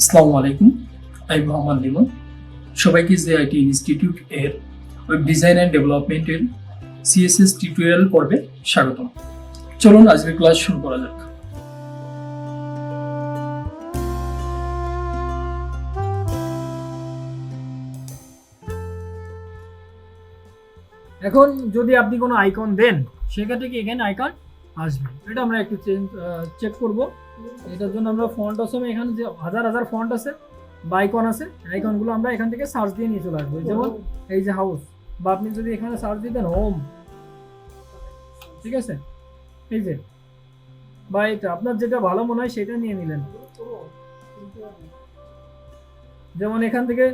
আসসালামু আলাইকুম, আমি মোহাম্মদ লিমন। সবাইকে জেআইটি ইনস্টিটিউট এর ওয়েব ডিজাইন অ্যান্ড ডেভেলপমেন্টের সিএসএস টিউটোরিয়াল পর্বে স্বাগতম। চলুন আজকের ক্লাস শুরু করা যাক। এখন যদি আপনি কোনো আইকন দেন সেক্ষেত্রে কি এখানে আইকন আসবে, এটা আমরা একটু চেক করব। এটার জন্য আমরা ফন্ট অসমে এখানে যে হাজার হাজার ফন্ট আছে বা আইকন আছে, আইকনগুলো আমরা এখান থেকে সার্চ দিয়ে নিয়ে চলে আসবো। যেমন এই যে হাউস, বা আপনি যদি এখানে সার্চ দিয়ে দেন হোম, ঠিক আছে, এই যে, বা এটা আপনার যেটা ভালো মনে হয় সেটা নিয়ে নিলেন। যেমন এখান থেকে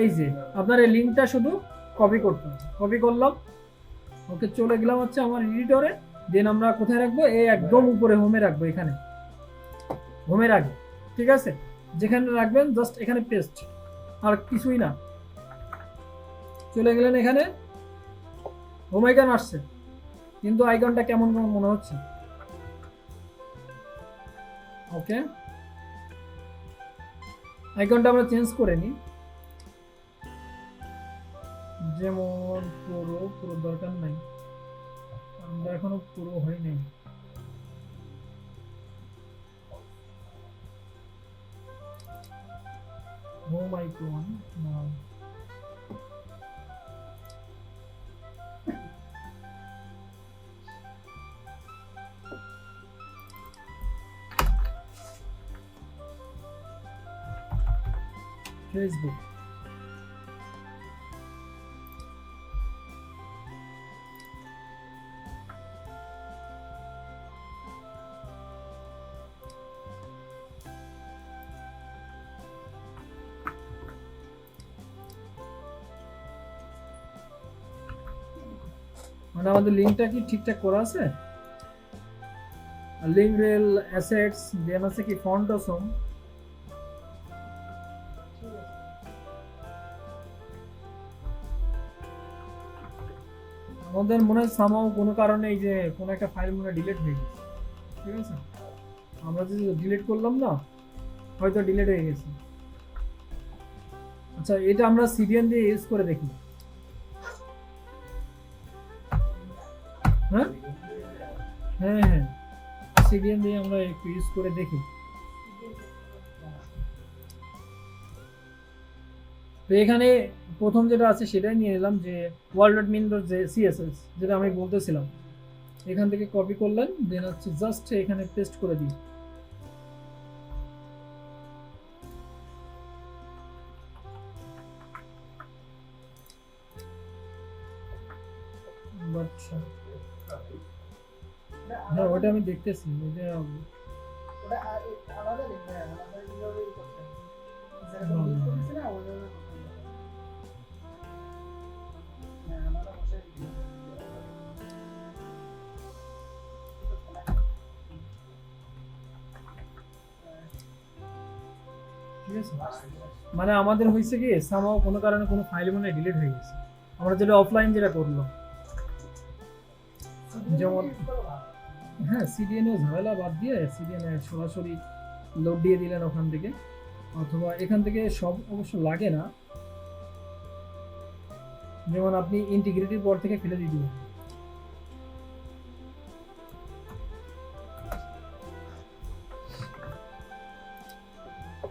এই যে আপনার এই লিঙ্কটা শুধু কপি করতে হবে, কপি করলাম, ওকে চলে গেলাম হচ্ছে আমার এডিটরে। দেন আমরা কোথায় রাখবো? এই একদম উপরে হোমে রাখবো, এখানে হোমের আগে, ঠিক আছে। যেখানে রাখবেন জাস্ট এখানে পেস্ট, আর কিছুই না। চলে গেলেন এখানে, হোম আইকন আসছে, কিন্তু আইকনটা কেমন কেমন মনে হচ্ছে। ওকে, আইকনটা আমরা চেঞ্জ করে নিই। যেমন পুরো দরকার নাই, আমরা এখনো পুরো হয় নাই। হোম আইকন না, ফেসবুক। মানে আমাদের লিঙ্কটা কি ঠিকঠাক করা আছে? লিঙ্ক রেল অ্যাসেটস, দেন আছে কি ফন্ট অসম। আমাদের মনে হয় সামাও কোনো কারণে এই যে কোনো একটা ফাইল মনে হয় ডিলিট হয়ে গেছে, ঠিক আছে। আমরা যদি ডিলিট করলাম না, হয়তো ডিলিট হয়ে গেছে। আচ্ছা, এটা আমরা সিডিএন দিয়ে ইউজ করে দেখি। হ্যাঁ হ্যাঁ হ্যাঁ, সিডিএন দিয়ে আমরা একটু ইউজ করে দেখি। তো এখানে প্রথম যেটা আছে সেটাই নিয়ে নিলাম, যে world.min যে সিএসএস যেটা আমি বলতেছিলাম। এখান থেকে কপি করলেন, দেন হচ্ছে জাস্ট এখানে পেস্ট করে দিই। আচ্ছা, হ্যাঁ ওটা আমি দেখতেছি, ঠিক আছে। মানে আমাদের হয়েছে কি সামাও কোনো কারণে কোনো ফাইল মনে হয় ডিলিট হয়ে গেছে। আমরা যেটা অফলাইন যেটা করলাম, যেমন হ্যাঁ সিডিএন এর ঝামেলা বাদ দিয়ে সিডিএন সরাসরি লোড দিয়ে দিলেন ওখান থেকে, অথবা এখান থেকে সব অবশ্য লাগে না। যেমন আপনি ইন্টিগ্রিটির পর থেকে ফেলে দিয়ে দিবেন,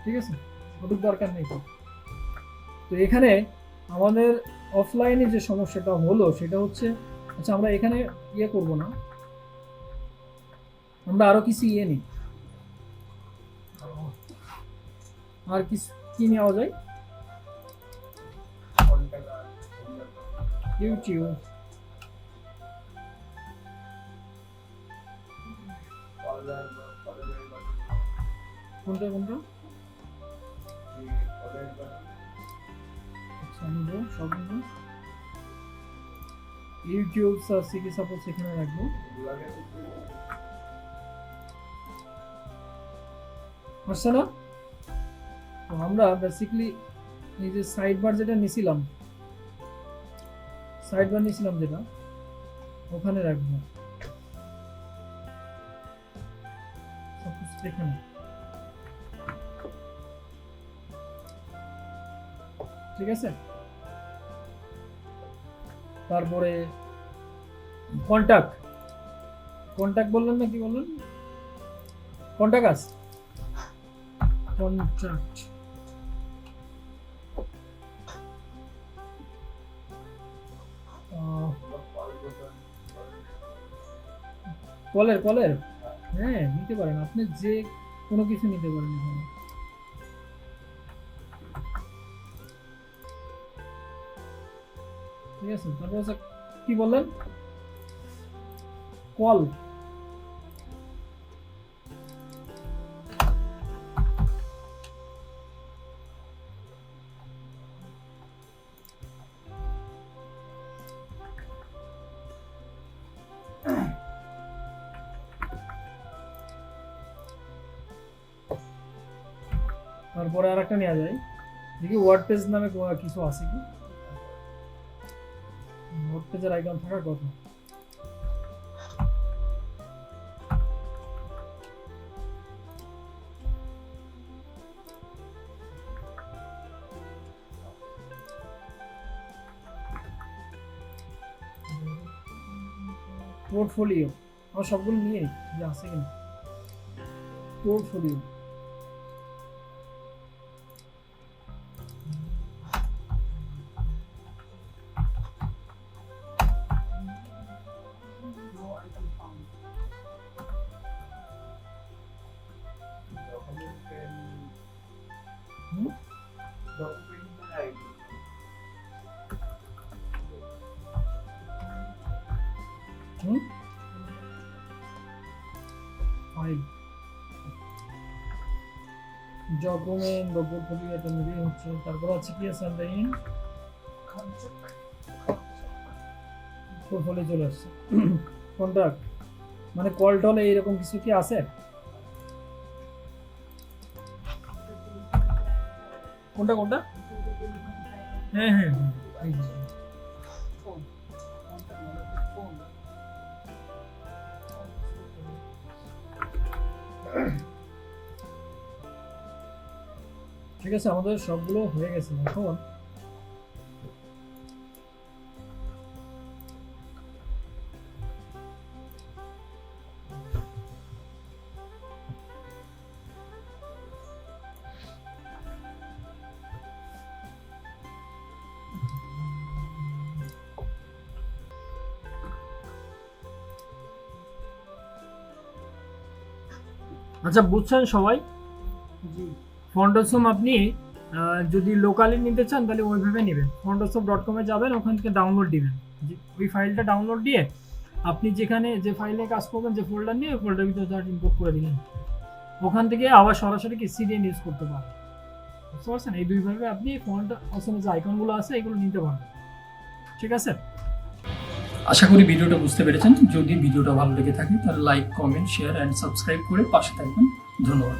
ঠিক আছে, ওদের দরকার নেই। তো এখানে আমাদের অফলাইনে যে সমস্যাটা হলো সেটা হচ্ছে, আচ্ছা আমরা এখানে ইয়ে করব না, আমরা আরো কিছু ইয়ে নিই। আর কি নেওয়া যায়? ইউটিউব, কোনটা কোনটা? আচ্ছা নিব, সব নিব। ইউটিউব সার্চ কি সাপোজ এখানে রাখবো। আসছে না? তো আমরা বেসিক্যালি এই যে সাইড বার যেটা নিছিলাম, যেটা ওখানে রাখবো। সাপোজ এখানে ঠিক আছে। তারপরে কন্টাক্ট বললেন না, কি বললেন? কন্টাক্ট আছে, কন্ট্রাক্ট। কলের হ্যাঁ নিতে পারেন, আপনি যে কোনো কিছু নিতে পারেন এখানে। ঠিক আছে, তারপর হচ্ছে কি বললেন? কল। তারপরে আর একটা নেওয়া যায়, দেখি ওয়ার্ড পেজ নামে কিছু আছে কি? ওয়ার্ড পেজের আইকন থাকার কথা। পোর্টফোলিও, আমার সবগুলো নিয়ে যে আছে কিনা। পোর্টফোলিও, ফাইল, ডকুমেন্ট বা পোর্টফোলিও, এটা নিলেই হচ্ছে। তারপর আছে কি আছে, আমরা পোর্টফোলিও চলে আসছে। কন্ট্রাক্ট মানে কল টল এইরকম কিছু কি আছে? কোনটা? হ্যাঁ হ্যাঁ ঠিক আছে, আমাদের সবগুলো হয়ে গেছে। এখন আচ্ছা, বুঝছেন সবাই? ফন্ডসম আপনি যদি লোকালি নিতে চান তাহলে ওইভাবে নেবেন, fondosop.com এ যাবেন, ওখান থেকে ডাউনলোড দিবেন। ওই ফাইলটা ডাউনলোড দিয়ে আপনি যেখানে যে ফাইলে কাজ করবেন, যে ফোল্ডার নিয়ে ওই ফোল্ডার ভিতরে যা ইম্পোর্ট করে দিলেন, ওখান থেকে আবার সরাসরি কি সিডিএন ইউজ করতে পারেন। বুঝতে পারছেন? এই দুইভাবে আপনি ফন্ডসমের যে আইকনগুলো আছে এগুলো নিতে পারবেন। ঠিক আছে, আশা করি ভিডিওটা বুঝতে পেরেছেন। যদি ভিডিওটা ভালো লেগে থাকে তাহলে like, comment, share and subscribe করে পাশে থাকবেন। ধন্যবাদ।